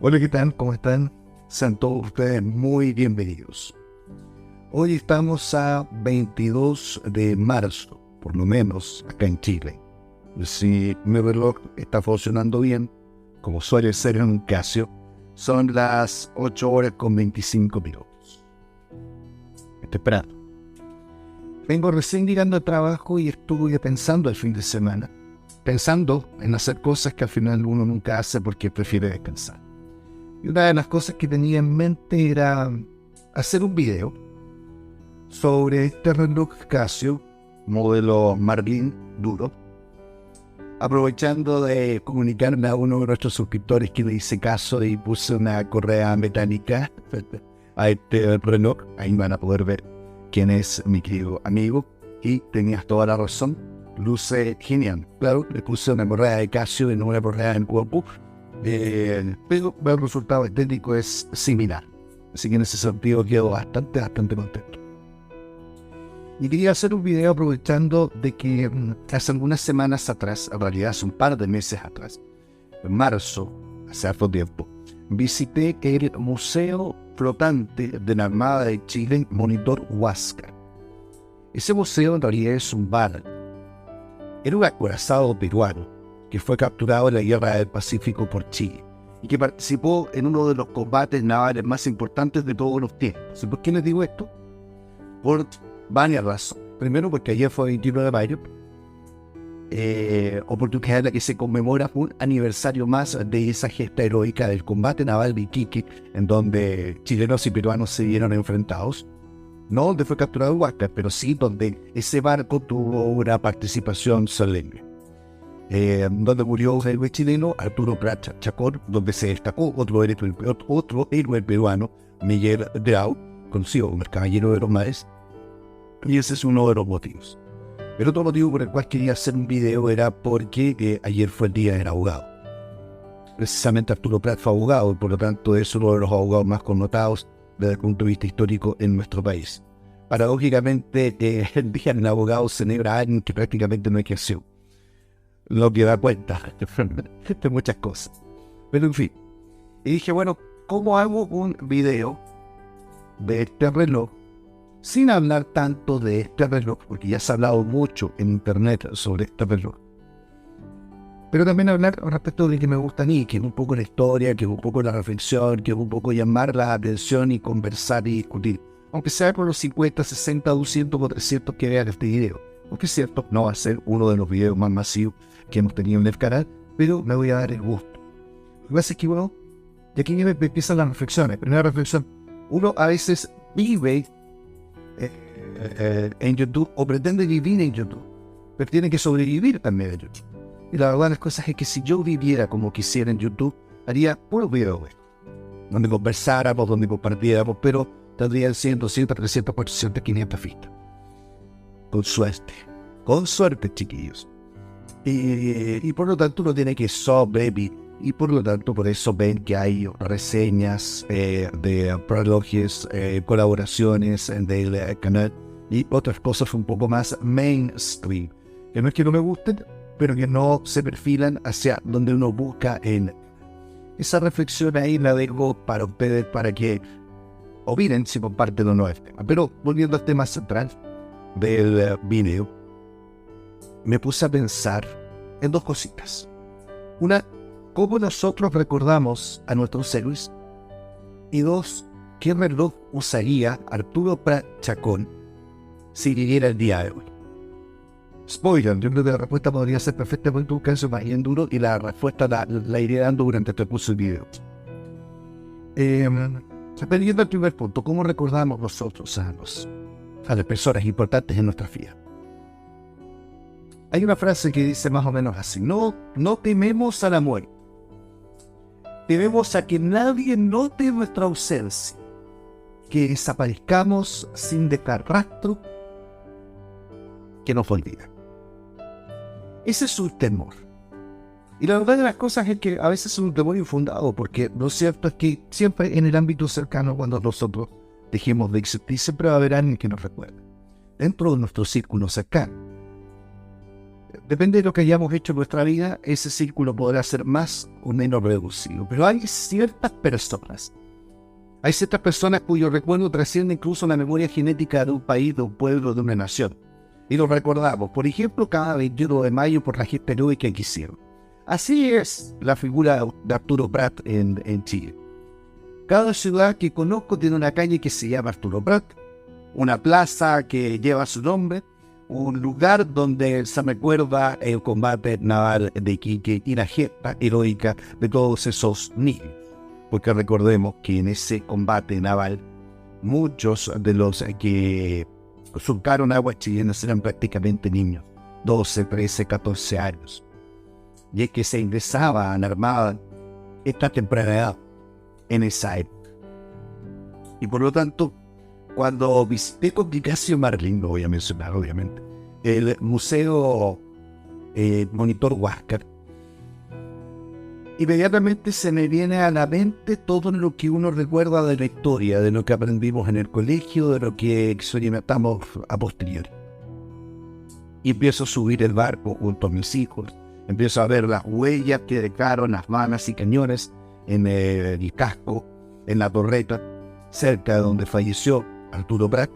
Hola, ¿qué tal? ¿Cómo están? Sean todos ustedes muy bienvenidos. Hoy estamos a 22 de marzo, por lo menos acá en Chile. Si mi reloj está funcionando bien, como suele ser en un Casio, son las 8 horas con 25 minutos. Estoy esperando. Vengo recién llegando al trabajo y estuve pensando el fin de semana, pensando en hacer cosas que al final uno nunca hace porque prefiere descansar. Y una de las cosas que tenía en mente era hacer un video sobre este reloj Casio, modelo Marlin duro, aprovechando de comunicarme a uno de nuestros suscriptores que le hice caso y puse una correa metálica a este reloj. Ahí van a poder ver quién es mi querido amigo. Y tenías toda la razón, luce genial. Claro, le puse una correa de Casio y no una correa en cuerpo. Pero el resultado estético es similar. Así que en ese sentido quedo bastante contento. Y quería hacer un video aprovechando de que hace algunas semanas atrás, en realidad hace un par de meses atrás, en marzo, hace harto tiempo, visité el Museo Flotante de la Armada de Chile, Monitor Huáscar. Ese museo en realidad es un bar. Era un acorazado peruano que fue capturado en la Guerra del Pacífico por Chile y que participó en uno de los combates navales más importantes de todos los tiempos. ¿Y por qué les digo esto? Por varias razones. Primero, porque ayer fue 21 de mayo, oportunidad en la que se conmemora un aniversario más de esa gesta heroica del combate naval de Iquique, en donde chilenos y peruanos se vieron enfrentados. No donde fue capturado Huáscar, pero sí donde ese barco tuvo una participación solemne. Donde murió un héroe chileno, Arturo Prat Chacón, donde se destacó otro héroe peruano, Miguel Grau, conocido como el Caballero de los Mares, y ese es uno de los motivos. El otro motivo por el cual quería hacer un video era porque ayer fue el Día del Abogado. Precisamente Arturo Prat fue abogado y por lo tanto es uno de los abogados más connotados desde el punto de vista histórico en nuestro país. Paradójicamente, el Día del Abogado celebra a alguien que prácticamente no ejerció, lo que da cuenta de muchas cosas. Pero en fin, y dije, bueno, ¿cómo hago un video de este reloj sin hablar tanto de este reloj? Porque ya se ha hablado mucho en internet sobre este reloj. Pero también hablar respecto de que me gusta a mí, que es un poco la historia, que es un poco la reflexión, que es un poco llamar la atención y conversar y discutir. Aunque sea por los 50, 60, 200 o 300 que vean este video. Porque es cierto, no va a ser uno de los videos más masivos que hemos tenido en el canal, pero me voy a dar el gusto. Lo que pasa es que, bueno, y aquí me empiezan las reflexiones. Primera reflexión, uno a veces vive en YouTube o pretende vivir en YouTube, pero tiene que sobrevivir también en YouTube. Y la verdad de las cosas es que si yo viviera como quisiera en YouTube, haría puros videos donde conversáramos, donde compartiéramos, pero tendrían 100, 200, 300, 400, 500 vistas. Con suerte, chiquillos. Y por lo tanto uno tiene que sobrevivir. Y por lo tanto por eso ven que hay reseñas de relojes, colaboraciones del canal y otras cosas un poco más mainstream, que no es que no me gusten, pero que no se perfilan hacia donde uno busca en esa reflexión. Ahí la dejo para ustedes, para que opinen si comparten o no el tema. Pero volviendo al tema central del video, me puse a pensar en dos cositas. Una, cómo nosotros recordamos a nuestros héroes. Y dos, qué reloj usaría Arturo Prat Chacón si viviera el día de hoy. Spoiler, yo creo que la respuesta podría ser perfectamente un caso más bien duro y la respuesta la iré dando durante este curso del video. Yendo al primer punto, ¿cómo recordamos nosotros a las personas importantes en nuestra vida? Hay una frase que dice más o menos así: no tememos a la muerte, tememos a que nadie note nuestra ausencia, que desaparezcamos sin dejar rastro que nos olvida. Ese es un temor. Y la verdad de las cosas es que a veces es un temor infundado, porque lo cierto es que siempre en el ámbito cercano, cuando nosotros dejemos de existir, siempre va a haber alguien que nos recuerde, dentro de nuestro círculo cercano. depende de lo que hayamos hecho en nuestra vida, ese círculo podrá ser más o menos reducido. Pero hay ciertas personas cuyo recuerdo trasciende incluso la memoria genética de un país, de un pueblo, de una nación. Y lo recordamos, por ejemplo, cada 21 de mayo por la gesta heroica que hicieron. Así es la figura de Arturo Prat en Chile. Cada ciudad que conozco tiene una calle que se llama Arturo Prat, una plaza que lleva su nombre, un lugar donde se recuerda el combate naval de Iquique y la gesta heroica de todos esos niños. Porque recordemos que en ese combate naval, muchos de los que surcaron aguas chilenas eran prácticamente niños, 12, 13, 14 años. Y es que se ingresaba a la Armada esta temprana edad en esa época. Y por lo tanto, cuando visité con Ignacio Marlin, lo voy a mencionar obviamente, el Museo Monitor Huáscar, inmediatamente se me viene a la mente todo lo que uno recuerda de la historia, de lo que aprendimos en el colegio, de lo que experimentamos a posteriori. Y empiezo a subir el barco junto a mis hijos, empiezo a ver las huellas que dejaron las balas y cañones en el casco, en la torreta, cerca de donde falleció Arturo Prat.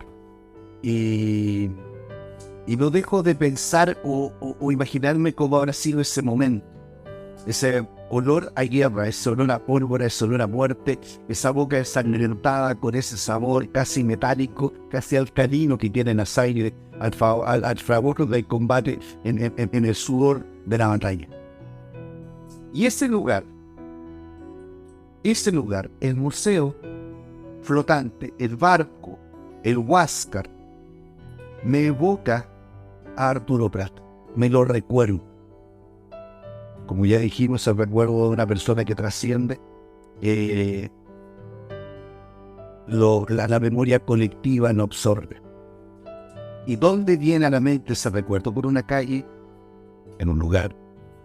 Y no dejo de pensar o imaginarme cómo habrá sido ese momento. Ese olor a guerra, ese olor a pólvora, ese olor a muerte, esa boca ensangrentada con ese sabor casi metálico, casi alcalino que tiene la sangre al favor del combate en el sudor de la batalla. Y ese lugar, el museo flotante, el barco, el Huáscar, me evoca a Arturo Prat, me lo recuerdo. Como ya dijimos, el recuerdo de una persona que trasciende la memoria colectiva no absorbe. ¿Y dónde viene a la mente ese recuerdo? Por una calle, en un lugar,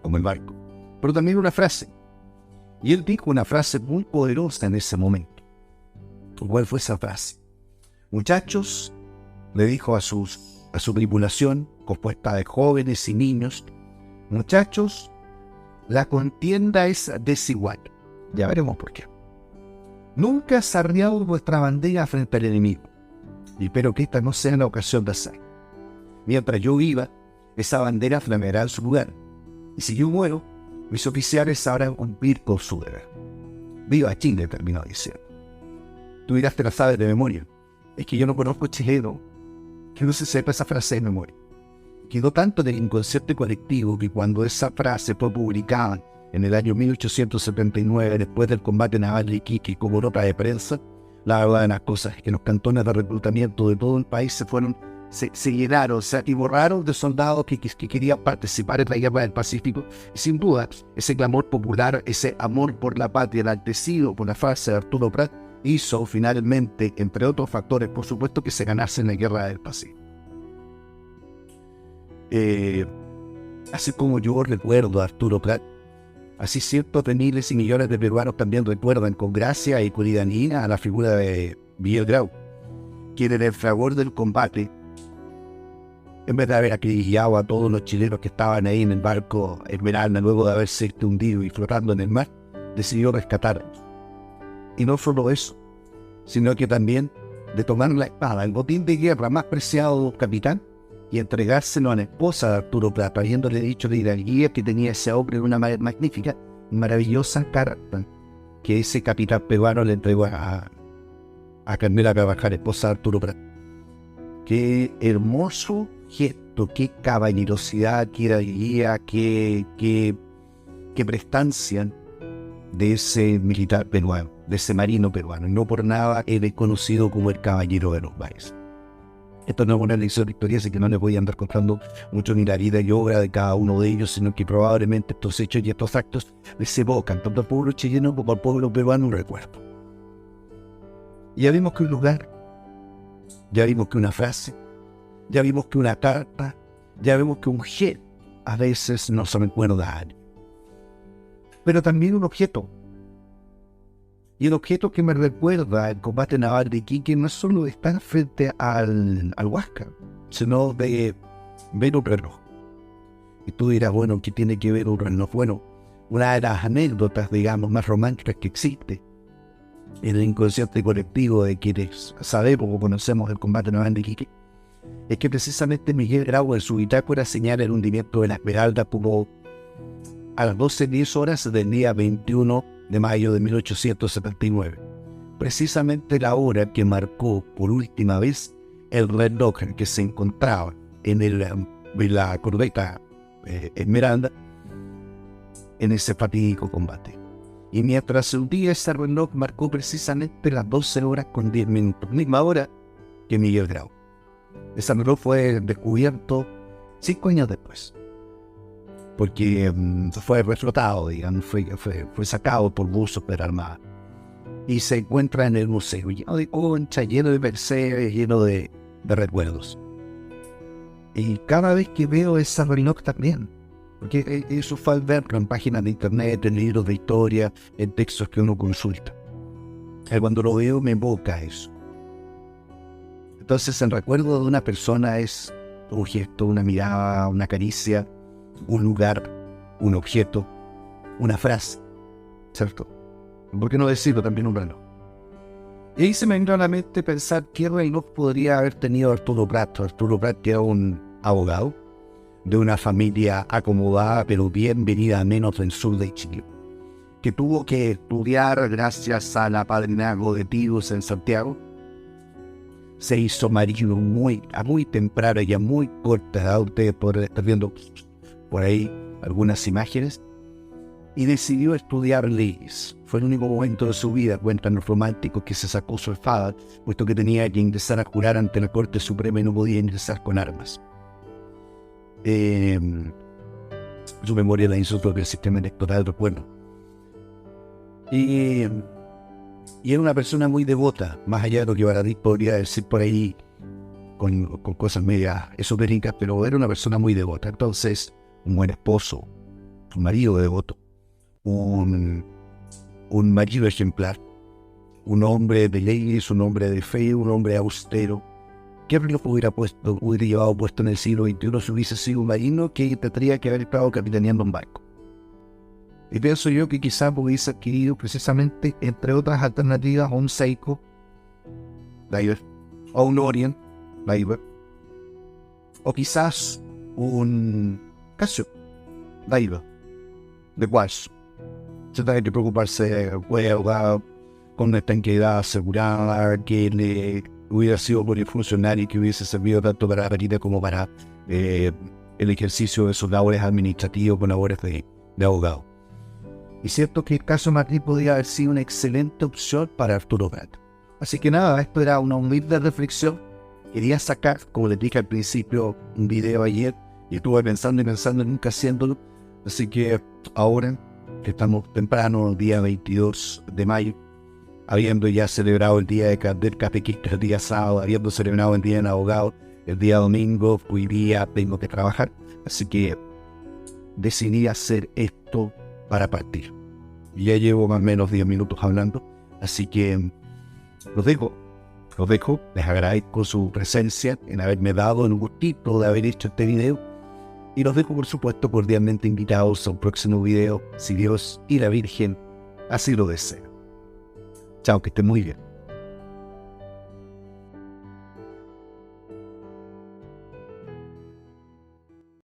como el barco, pero también una frase. Y él dijo una frase muy poderosa en ese momento. ¿Cuál fue esa frase? Muchachos, le dijo a su tripulación, compuesta de jóvenes y niños, muchachos, la contienda es desigual. Ya veremos por qué. Nunca has arriado vuestra bandera frente al enemigo. Y espero que esta no sea la ocasión de hacer. Mientras yo viva, esa bandera flameará en su lugar. Y si yo muero, mis oficiales sabrán cumplir con su deber. Viva Chile, terminó diciendo. Tú dirás, te la sabes de memoria. Es que yo no conozco chileno que no se sepa esa frase de memoria. Quedó tanto en el inconsciente colectivo que cuando esa frase fue publicada en el año 1879, después del combate naval de Iquique, como nota de prensa, la verdad de las cosas es que los cantones de reclutamiento de todo el país se llenaron, y borraron de soldados que querían participar en la guerra del Pacífico. Y sin duda, ese clamor popular, ese amor por la patria, enaltecido por la frase de Arturo Prat, hizo finalmente, entre otros factores, por supuesto, que se ganase en la guerra del Pacífico. Así como yo recuerdo a Arturo Prat, así cientos de miles y millones de peruanos también recuerdan con gracia y cuidanía a la figura de Miguel Grau, quien en el fragor del combate, en vez de haber acribillado a todos los chilenos que estaban ahí en el barco Esmeralda luego de haberse hundido y flotando en el mar, decidió rescatarlos. Y no solo eso, sino que también de tomar la espada, el botín de guerra más preciado de un capitán, y entregárselo a la esposa de Arturo Prat, habiéndole dicho de la guía que tenía ese hombre en una magnífica y maravillosa carta que ese capitán peruano le entregó a Carmela Carvajal, esposa de Arturo Prat. Qué hermoso gesto, qué caballerosidad, qué guía, qué prestancia de ese militar peruano, de ese marino peruano. Y no por nada es conocido como el caballero de los mares. Esto no es una lección de historia, así que no les voy a andar contando mucho ni la vida y obra de cada uno de ellos, sino que probablemente estos hechos y estos actos les evocan tanto al pueblo chileno como al pueblo peruano un recuerdo. Ya vimos que un lugar, ya vimos que una frase, ya vimos que una carta, ya vemos que un gesto a veces nos recuerda a alguien. Pero también un objeto. Y el objeto que me recuerda el combate naval de Iquique no es solo de estar frente al Huáscar, sino de ver un reloj. Y tú dirás, bueno, ¿qué tiene que ver un reloj? Bueno, una de las anécdotas, digamos, más románticas que existe en el inconsciente colectivo de quienes sabemos o conocemos el combate naval de Iquique, es que precisamente Miguel Grau en su bitácora señala el hundimiento de la Esmeralda como a las 12:10 horas del día 21 de mayo de 1879. Precisamente la hora que marcó por última vez el reloj que se encontraba en la corbeta Esmeralda en ese fatídico combate. Y mientras se hundía, ese reloj marcó precisamente las 12 horas con 10 minutos, misma hora que Miguel Grau. Ese reloj fue descubierto 5 años después, porque fue reflotado, digamos, fue sacado por buzos de la Armada. Y se encuentra en el museo, lleno de conchas, lleno de mercedes, lleno de recuerdos. Y cada vez que veo ese reloj también, porque eso fue al verlo en páginas de internet, en libros de historia, en textos que uno consulta. Y cuando lo veo me evoca eso. Entonces el recuerdo de una persona es un gesto, una mirada, una caricia, un lugar, un objeto, una frase, ¿cierto? ¿Por qué no decirlo también un reloj? Y ahí se me vino a la mente pensar qué reloj podría haber tenido Arturo Prat. Arturo Prat, que era un abogado de una familia acomodada pero bien venida menos del sur de Chile, que tuvo que estudiar gracias al apadrinazgo de tíos en Santiago. Se hizo marido a muy temprana y a muy corta edad. Ustedes podrán estar viendo por ahí algunas imágenes. Y decidió estudiar leyes. Fue el único momento de su vida, cuentan los románticos, que se sacó su espada, puesto que tenía que ingresar a jurar ante la Corte Suprema y no podía ingresar con armas. Su memoria la hizo sobre el sistema electoral, recuerdo. Y era una persona muy devota, más allá de lo que Baradit podría decir por ahí, con cosas medias esotéricas, pero era una persona muy devota. Entonces, un buen esposo, un marido devoto, un marido ejemplar, un hombre de leyes, un hombre de fe, un hombre austero. ¿Qué reloj hubiera llevado puesto en el siglo XXI si hubiese sido un marino que tendría que haber estado capitaneando un barco? Y pienso yo que quizás hubiese adquirido precisamente, entre otras alternativas, un Seiko Diver, o un Orient Diver, o quizás un Casio Diver de cuarzo. Se tiene que preocuparse con una estanqueidad asegurada, que le hubiera sido polifuncional y que hubiese servido tanto para la marina como para el ejercicio de sus labores administrativos con labores de abogado. Y cierto que el caso Madrid podría haber sido una excelente opción para Arturo Prat. Así que nada, esto era una humilde reflexión. Quería sacar, como les dije al principio, un video ayer y estuve pensando y pensando y nunca haciéndolo. Así que ahora, que estamos temprano, el día 22 de mayo, habiendo ya celebrado el día del catequista, el día sábado, habiendo celebrado el día del abogado, el día domingo, hoy día tengo que trabajar. Así que decidí hacer esto para partir. Ya llevo más o menos 10 minutos hablando, así que los dejo, les agradezco su presencia en haberme dado el gustito de haber hecho este video y los dejo por supuesto cordialmente invitados a un próximo video, si Dios y la Virgen así lo desean. Chao, que estén muy bien.